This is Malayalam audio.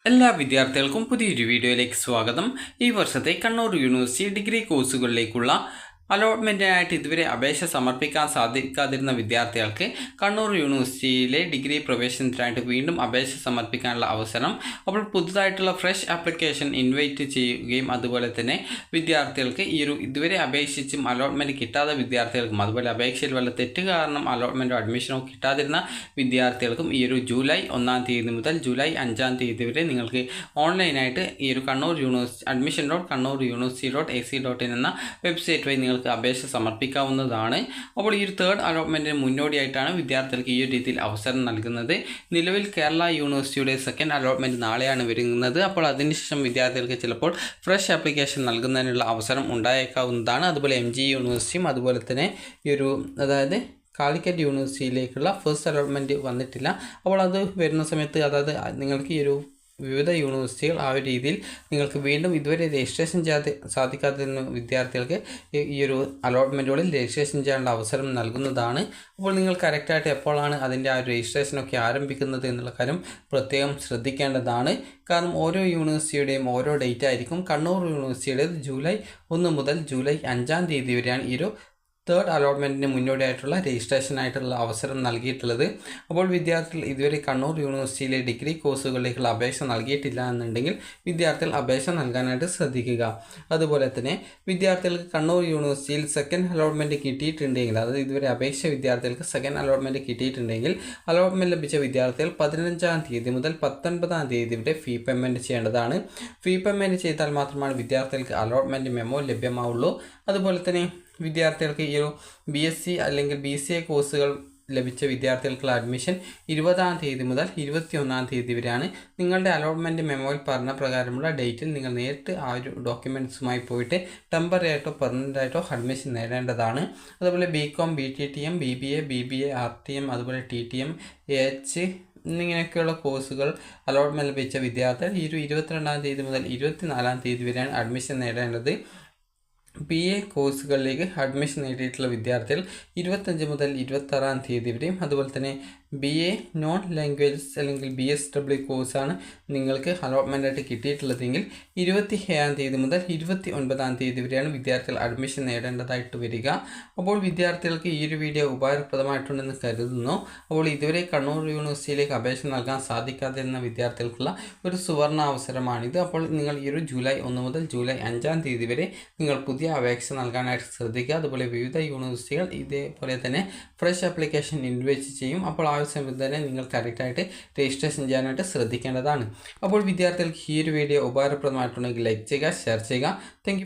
എല്ലാ വിദ്യാർത്ഥികൾക്കും പുതിയൊരു വീഡിയോയിലേക്ക് സ്വാഗതം. ഈ വർഷത്തെ കണ്ണൂർ യൂണിവേഴ്സിറ്റി ഡിഗ്രി കോഴ്സുകളിലേക്കുള്ള അലോട്ട്മെൻറ്റിനായിട്ട് ഇതുവരെ അപേക്ഷ സമർപ്പിക്കാൻ സാധിക്കാതിരുന്ന വിദ്യാർത്ഥികൾക്ക് കണ്ണൂർ യൂണിവേഴ്സിറ്റിയിലെ ഡിഗ്രി പ്രവേശനത്തിനായിട്ട് വീണ്ടും അപേക്ഷ സമർപ്പിക്കാനുള്ള അവസരം. അപ്പോൾ പുതുതായിട്ടുള്ള ഫ്രഷ് ആപ്ലിക്കേഷൻ ഇൻവൈറ്റ് ചെയ്യുകയും അതുപോലെ തന്നെ വിദ്യാർത്ഥികൾക്ക് ഇതുവരെ അപേക്ഷിച്ചും അലോട്ട്മെൻറ്റ് കിട്ടാത്ത വിദ്യാർത്ഥികൾക്കും അതുപോലെ അപേക്ഷയിൽ വല്ല തെറ്റ് കാരണം അലോട്ട്മെൻറ്റോ അഡ്മിഷനോ കിട്ടാതിരുന്ന വിദ്യാർത്ഥികൾക്കും ജൂലൈ 1 തീയതി മുതൽ ജൂലൈ 5 തീയതി വരെ നിങ്ങൾക്ക് ഓൺലൈനായിട്ട് കണ്ണൂർ യൂണിവേഴ്സിറ്റി admission.kannur.university.ac.in എന്ന വെബ്സൈറ്റ് വഴി അപേക്ഷ സമർപ്പിക്കാവുന്നതാണ്. അപ്പോൾ തേർഡ് അലോട്ട്മെൻറ്റിന് മുന്നോടിയായിട്ടാണ് വിദ്യാർത്ഥികൾക്ക് ഈ ഒരു രീതിയിൽ അവസരം നൽകുന്നത്. നിലവിൽ കേരള യൂണിവേഴ്സിറ്റിയുടെ സെക്കൻഡ് അലോട്ട്മെൻറ്റ് നാളെയാണ് വരുന്നത്. അപ്പോൾ അതിനുശേഷം വിദ്യാർത്ഥികൾക്ക് ചിലപ്പോൾ ഫ്രഷ് ആപ്ലിക്കേഷൻ നൽകുന്നതിനുള്ള അവസരം ഉണ്ടായേക്കാവുന്നതാണ്. അതുപോലെ MG യൂണിവേഴ്സിറ്റിയും അതുപോലെ തന്നെ അതായത് കാലിക്കറ്റ് യൂണിവേഴ്സിറ്റിയിലേക്കുള്ള ഫസ്റ്റ് അലോട്ട്മെൻറ്റ് വന്നിട്ടില്ല. അപ്പോൾ അത് വരുന്ന സമയത്ത് അതായത് നിങ്ങൾക്ക് വിവിധ യൂണിവേഴ്സിറ്റികൾ ആ ഒരു രീതിയിൽ നിങ്ങൾക്ക് വീണ്ടും ഇതുവരെ രജിസ്ട്രേഷൻ സാധിക്കാതിരുന്ന വിദ്യാർത്ഥികൾക്ക് അലോട്ട്മെൻറ്റുകളിൽ രജിസ്ട്രേഷൻ ചെയ്യാനുള്ള അവസരം നൽകുന്നതാണ്. അപ്പോൾ നിങ്ങൾ കറക്റ്റായിട്ട് എപ്പോഴാണ് അതിൻ്റെ ആ രജിസ്ട്രേഷനൊക്കെ ആരംഭിക്കുന്നത് എന്നുള്ള കാര്യം പ്രത്യേകം ശ്രദ്ധിക്കേണ്ടതാണ്. കാരണം ഓരോ യൂണിവേഴ്സിറ്റിയുടെയും ഓരോ ഡേറ്റ് ആയിരിക്കും. കണ്ണൂർ യൂണിവേഴ്സിറ്റിയുടേത് ജൂലൈ 1 മുതൽ ജൂലൈ 5 തീയതി വരെയാണ് തേർഡ് അലോട്ട്മെൻറ്റിന് മുന്നോടിയായിട്ടുള്ള രജിസ്ട്രേഷനായിട്ടുള്ള അവസരം നൽകിയിട്ടുള്ളത്. അപ്പോൾ വിദ്യാർത്ഥികൾ ഇതുവരെ കണ്ണൂർ യൂണിവേഴ്സിറ്റിയിലെ ഡിഗ്രി കോഴ്സുകളിലേക്കുള്ള അപേക്ഷ നൽകിയിട്ടില്ല എന്നുണ്ടെങ്കിൽ വിദ്യാർത്ഥികൾ അപേക്ഷ നൽകാനായിട്ട് ശ്രദ്ധിക്കുക. അതുപോലെ തന്നെ വിദ്യാർത്ഥികൾക്ക് കണ്ണൂർ യൂണിവേഴ്സിറ്റിയിൽ സെക്കൻഡ് അലോട്ട്മെൻറ്റ് കിട്ടിയിട്ടുണ്ടെങ്കിൽ അതായത് ഇതുവരെ അപേക്ഷ വിദ്യാർത്ഥികൾക്ക് സെക്കൻഡ് അലോട്ട്മെൻറ്റ് കിട്ടിയിട്ടുണ്ടെങ്കിൽ അലോട്ട്മെൻറ്റ് ലഭിച്ച വിദ്യാർത്ഥികൾ 15 തീയതി മുതൽ 19 തീയതി വരെ ഫീ പേയ്മെൻറ്റ് ചെയ്യേണ്ടതാണ്. ഫീ പേയ്മെൻറ്റ് ചെയ്താൽ മാത്രമാണ് വിദ്യാർത്ഥികൾക്ക് അലോട്ട്മെൻറ്റ് മെമ്മോ ലഭ്യമാവുള്ളൂ. അതുപോലെ തന്നെ വിദ്യാർത്ഥികൾക്ക് BSc അല്ലെങ്കിൽ BCA കോഴ്സുകൾ ലഭിച്ച വിദ്യാർത്ഥികൾക്കുള്ള അഡ്മിഷൻ 20 തീയതി മുതൽ 21 തീയതി വരെയാണ്. നിങ്ങളുടെ അലോട്ട്മെൻറ്റ് മെമ്മോയിൽ പറഞ്ഞ പ്രകാരമുള്ള ഡേറ്റിൽ നിങ്ങൾ നേരിട്ട് ആ ഒരു ഡോക്യുമെൻറ്റ്സുമായി പോയിട്ട് ടെമ്പററി ആയിട്ടോ പെർമനൻ്റ് ആയിട്ടോ അഡ്മിഷൻ നേടേണ്ടതാണ്. അതുപോലെ BCom BTTM BBA BBA RTM അതുപോലെ TTM AH എന്നിങ്ങനെയൊക്കെയുള്ള കോഴ്സുകൾ അലോട്ട്മെൻറ്റ് ലഭിച്ച വിദ്യാർത്ഥികൾ 22 തീയതി മുതൽ 24 തീയതി വരെയാണ് അഡ്മിഷൻ നേടേണ്ടത്. BA കോഴ്സുകളിലേക്ക് അഡ്മിഷൻ നേടിയിട്ടുള്ള വിദ്യാർത്ഥികൾ 25 മുതൽ 26 തീയതി വരെയും അതുപോലെ തന്നെ BA നോൺ ലാംഗ്വേജസ് അല്ലെങ്കിൽ BSW കോഴ്സാണ് നിങ്ങൾക്ക് അലോട്ട്മെൻറ്റായിട്ട് കിട്ടിയിട്ടുള്ളതെങ്കിൽ 27 തീയതി മുതൽ 29 തീയതി വരെയാണ് വിദ്യാർത്ഥികൾ അഡ്മിഷൻ നേടേണ്ടതായിട്ട് വരിക. അപ്പോൾ വിദ്യാർത്ഥികൾക്ക് ഈ ഒരു വീഡിയോ ഉപകാരപ്രദമായിട്ടുണ്ടെന്ന് കരുതുന്നു. അപ്പോൾ ഇതുവരെ കണ്ണൂർ യൂണിവേഴ്സിറ്റിയിലേക്ക് അപേക്ഷ നൽകാൻ സാധിക്കാതിരുന്ന വിദ്യാർത്ഥികൾക്കുള്ള ഒരു സുവർണ അവസരമാണിത്. അപ്പോൾ നിങ്ങൾ ജൂലൈ 1 മുതൽ ജൂലൈ 5 തീയതി വരെ നിങ്ങൾ പുതിയ അപേക്ഷ നൽകാനായിട്ട് ശ്രദ്ധിക്കുക. അതുപോലെ വിവിധ യൂണിവേഴ്സിറ്റികൾ ഇതേപോലെ തന്നെ ഫ്രഷ് ആപ്ലിക്കേഷൻ ഇൻവൈറ്റ് ചെയ്യും. അപ്പോൾ ആ സമയത്ത് തന്നെ നിങ്ങൾ കറക്റ്റായിട്ട് രജിസ്ട്രേഷൻ ചെയ്യാനായിട്ട് ശ്രദ്ധിക്കേണ്ടതാണ്. അപ്പോൾ വിദ്യാർത്ഥികൾക്ക് ഈ ഒരു വീഡിയോ ഉപകാരപ്രദമായിട്ടുണ്ടെങ്കിൽ ലൈക്ക് ചെയ്യുക, ഷെയർ ചെയ്യുക. Thank you.